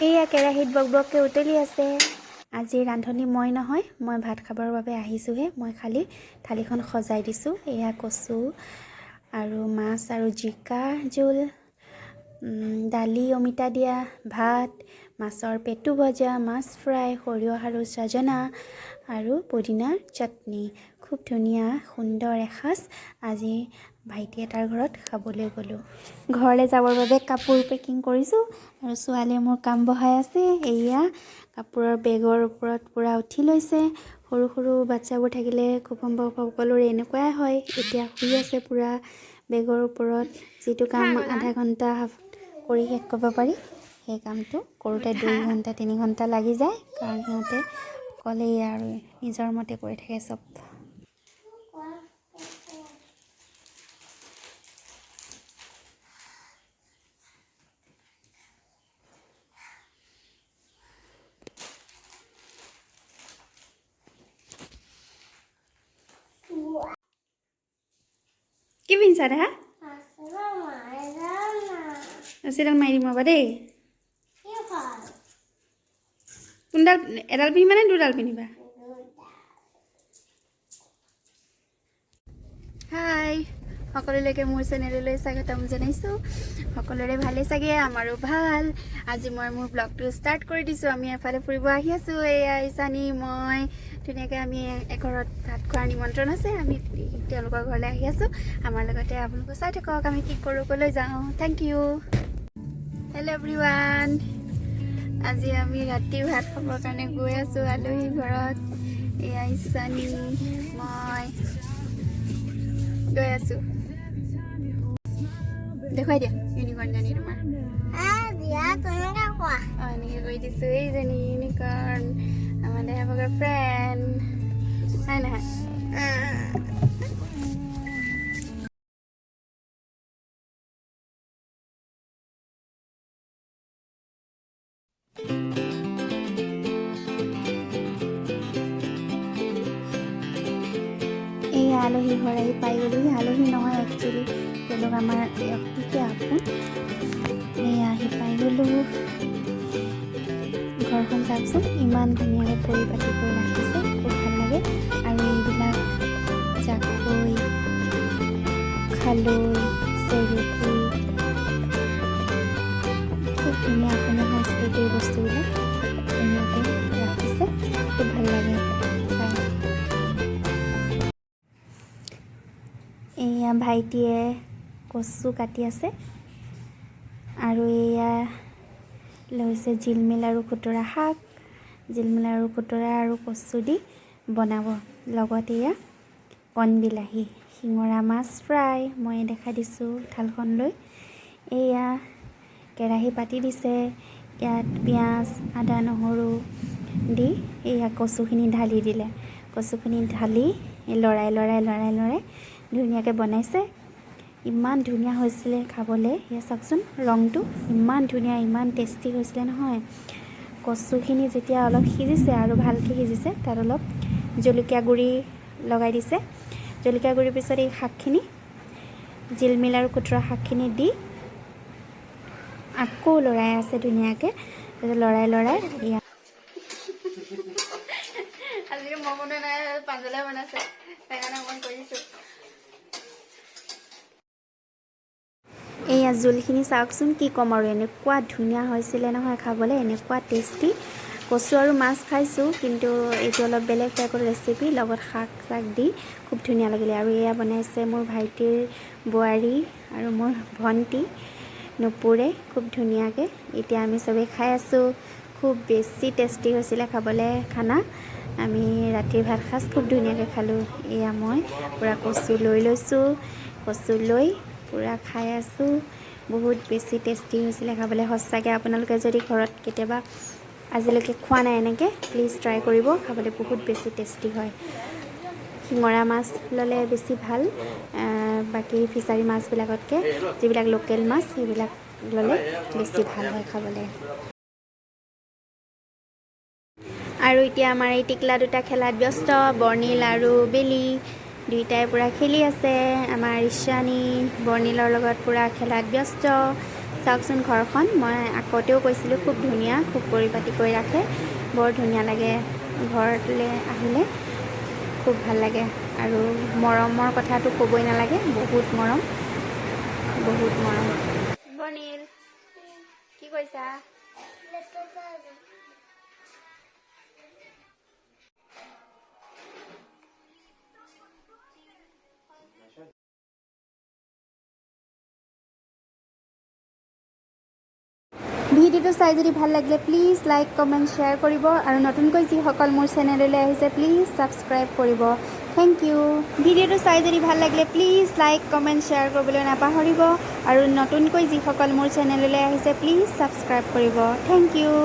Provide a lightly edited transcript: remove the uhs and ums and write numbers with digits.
এয়া কেৰাহীত বকবককৈ উতলি আছে। আজি ৰান্ধনি মই নহয়, মই ভাত খাবৰ বাবে আহিছোঁহে। মই খালি থালিখন সজাই দিছোঁ। এয়া কচু আৰু মাছ আৰু জিকা জোল, দালি অমিতা দিয়া, ভাত, মাছৰ পেটু ভজা, মাছ ফ্ৰাই, সৰিয়হ আৰু ছজনা আৰু পুদিনাৰ চাটনি। খুব ধুনীয়া সুন্দৰ এসাঁজ আজি ভাইটি এটাৰ ঘৰত খাবলৈ গ'লোঁ। ঘৰলৈ যাবৰ বাবে কাপোৰ পেকিং কৰিছোঁ আৰু ছোৱালীয়ে মোৰ কাম বঢ়াই আছে। এয়া কাপোৰৰ বেগৰ ওপৰত পূৰা উঠি লৈছে। সৰু সৰু বাচ্চাবোৰ থাকিলে খুব সম্ভৱ সকলোৰে এনেকুৱাই হয়। এতিয়া শুই আছে পূৰা বেগৰ ওপৰত। যিটো কাম আধা ঘণ্টা কৰি শেষ কৰিব পাৰি, সেই কামটো কৰোঁতে 2 ঘণ্টা 3 ঘণ্টা লাগি যায়, কাৰণ সিহঁতে অকলেই আৰু নিজৰ মতে কৰি থাকে চব। কি পিন্ধিছা দেহা? ৰছীডাল মাৰি দিম ৰ'বা দেই। কোনডাল, এডাল পিন্ধিবা নে 2ডাল পিন্ধিবা? হাই সকলোলৈকে মোৰ চেনেললৈ স্বাগতম জনাইছোঁ। সকলোৰে ভালেই চাগে, আমাৰো ভাল। আজি মই মোৰ ব্লগটো ষ্টাৰ্ট কৰি দিছোঁ। আমি এফালে ফুৰিব আহি আছোঁ। এয়া ইছানী, মই ধুনীয়াকৈ আমি এঘৰত ভাত খোৱাৰ নিমন্ত্ৰণ আছে। আমি তেওঁলোকৰ ঘৰলৈ আহি আছোঁ। আমাৰ লগতে আপোনালোকে চাই থাকক আমি কি কৰোঁ, ক'লৈ যাওঁ। Thank U. হেল্ল' এভৰিৱান, আজি আমি ৰাতি ভাত খাবৰ কাৰণে গৈ আছোঁ আলহী ঘৰত। এয়া ইছানী, মই গৈ আছোঁ। দেখুৱাই দিয়া ইউনিকৰ্ণজনী তোমাৰ। এনেকৈ কৰি দিছোঁ। এইজনী ইউনিকৰ্ণ, আমাৰ দেহাবগৰ ফ্ৰেণ্ড, হয় নহয়? এই আলহী ঘৰ আহি পাই গ'লোহি। আলহী নহয় একচুৱেলি, তেওঁলোক আমাৰ অতিকে আপোন। এয়া আহি পাই গ'লোঁ। ঘৰখন চাওকচোন, ইমান ধুনীয়াকৈ পৰিপাটি কৰি ৰাখিছে, খুব ভাল লাগে। আৰু এইবিলাক জাকৈ, খালৈ, চেৰেকী, খুব ধুনীয়া অসমীয়া সংস্কৃতিৰ বস্তুবিলাক ধুনীয়াকৈ ৰাখিছে, খুব ভাল লাগে চাই। এয়া ভাইটিয়ে কচু কাটি আছে আৰু এয়া লৈছে জিলমিল আৰু খুতৰা শাক। জিলমিল আৰু খুতৰা আৰু কচু দি বনাব। লগত এয়া কণ বিলাহী, শিঙৰা মাছ ফ্ৰাই। মই দেখাই দিছোঁ থালখন লৈ। এয়া কেৰাহী পাতি দিছে, ইয়াত পিঁয়াজ, আদা, নহৰু দি এয়া কচুখিনি ঢালি দিলে। কচুখিনি ঢালি লৰাই লৰাই লৰাই লৰাই ধুনীয়াকৈ বনাইছে। ইমান ধুনীয়া হৈছিলে খাবলৈ। এয়া চাওকচোন, ৰংটো ইমান ধুনীয়া, ইমান টেষ্টি হৈছিলে নহয়। কচুখিনি যেতিয়া অলপ সিজিছে আৰু ভালকৈ সিজিছে, তাত অলপ জলকীয়া গুড়ি লগাই দিছে। জলকীয়া গুড়িৰ পিছত এই শাকখিনি, জিলমিল আৰু খুতৰা শাকখিনি দি আকৌ লৰাই আছে ধুনীয়াকৈ। তাৰপিছত লৰাই লৰাই এয়া আজিকালি মই বনোৱা নাই, পাঞ্জলে বনাইছে, সেইকাৰণে মই কৰিছোঁ। এয়া জোলখিনি চাওকচোন, কি ক'ম আৰু, এনেকুৱা ধুনীয়া হৈছিলে নহয় খাবলৈ, এনেকুৱা টেষ্টি। কচু আৰু মাছ খাইছোঁ, কিন্তু এইটো অলপ বেলেগ টাইপৰ ৰেচিপি, লগত শাক চাক দি খুব ধুনীয়া লাগিলে। আৰু এয়া বনাইছে মোৰ ভাইটিৰ বোৱাৰী আৰু মোৰ ভণ্টি নুপুৰে, খুব ধুনীয়াকৈ। এতিয়া আমি চবেই খাই আছোঁ। খুব বেছি টেষ্টি হৈছিলে খাবলৈ খানা। আমি ৰাতিৰ ভাত সাজ খুব ধুনীয়াকৈ খালোঁ। এয়া মই পূৰা কচু লৈ লৈছোঁ, কচু লৈ পূৰা খাই আছোঁ। বহুত বেছি টেষ্টি হৈছিলে খাবলৈ। সঁচাকৈ আপোনালোকে যদি ঘৰত কেতিয়াবা আজিলৈকে খোৱা নাই এনেকৈ, প্লিজ ট্ৰাই কৰিব, খাবলৈ বহুত বেছি টেষ্টি হয়। শিঙৰা মাছ ল'লে বেছি ভাল, বাকী ফিছাৰী মাছবিলাকতকৈ যিবিলাক লোকেল মাছ সেইবিলাক ল'লে বেছি ভাল হয় খাবলৈ। আৰু এতিয়া আমাৰ এই টিকলা দুটা খেলাত ব্যস্ত, বৰ্ণিল আৰু বেলি দুইটাই পূৰা খেলি আছে। আমাৰ ইছানী বৰ্ণিলৰ লগত পূৰা খেলাত ব্যস্ত। চাওকচোন ঘৰখন, মই আগতেও কৈছিলোঁ খুব ধুনীয়া, খুব পৰিপাটি কৰি ৰাখে, বৰ ধুনীয়া লাগে ঘৰলৈ আহিলে, খুব ভাল লাগে। আৰু মৰমৰ কথাটো ক'বই নালাগে, বহুত মৰম, বহুত মৰম। বনিল কি কৈছা? ভিডিঅ'টো চাই যদি ভাল লাগিলে প্লিজ লাইক কমেণ্ট শ্বেয়াৰ কৰিব, আৰু নতুনকৈ যিসকল মোৰ চেনেললৈ আহিছে প্লিজ ছাবস্ক্ৰাইব কৰিব। Thank you. ভিডিঅ'টো চাই যদি ভাল লাগিলে প্লিজ লাইক কমেণ্ট শ্বেয়াৰ কৰিবলৈ নাপাহৰিব, আৰু নতুনকৈ যিসকল মোৰ চেনেললৈ আহিছে প্লিজ ছাবস্ক্ৰাইব কৰিব। Thank U.